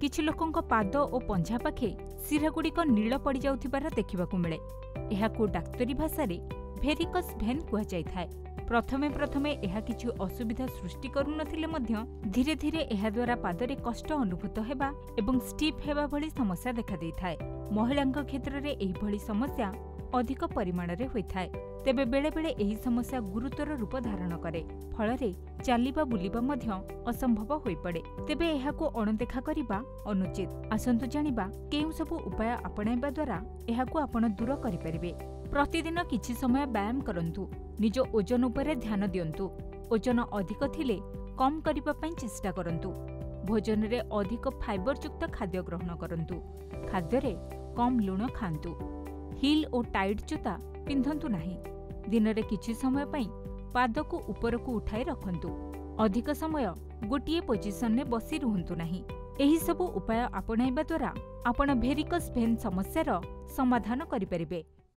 किछि लोकंक पाद और पंजा पाखे सिरागुड़िक नील पड़ जाउथिबार देखिबाकु मिले। एहाकु डाक्तरी भाषा भेरिकस भेन कुहाଯାଇଥାଏ। प्रथमे प्रथमे एहा किछु असुविधा सृष्टि करुनथिले मध्य धीरे धीरे एहा द्वारा पादरे कष्ट अनुभूत हेबा एवं स्टिफ हेबा भली समस्या देखा देइଥାଏ। महिलांक क्षेत्र रे एही भली समस्या अधिक परिमाण रे होइଥାଏ। तेबे बेले बेले एही समस्या गुरुतर रूप धारण करे, फलरे चालिबा बुलिबा मध्य असंभव होई पड़े। तेबे एहाकु अणदेखा करिबा अनुचित। आसंतु जानिबा केउ सबु उपाय अपनाइबा द्वारा एहाकु आपण दूर करि परिबे। प्रतिदिन किछि समय व्यायाम करंतु, निज ओजन उपरे ध्यान दियंतु। ओजन अधिक थिले कम करिबा पई चेष्टा करंतु। भोजन रे अधिक फाइबर युक्त खाद्य ग्रहण करंतु। खाद्य रे कम लुण खांतु। हिल और टाइट जूता पिंधंतु नाही। दिन रे किछि समय पई पाद को ऊपर को उठाई रखंतु। अधिक समय गोटिए पोजिशन ने बसी रुहंतु नाही। एही सबु उपाय अपनाइबा द्वारा आपण भेरिकस भेन समस्यार समाधान करि परिबे।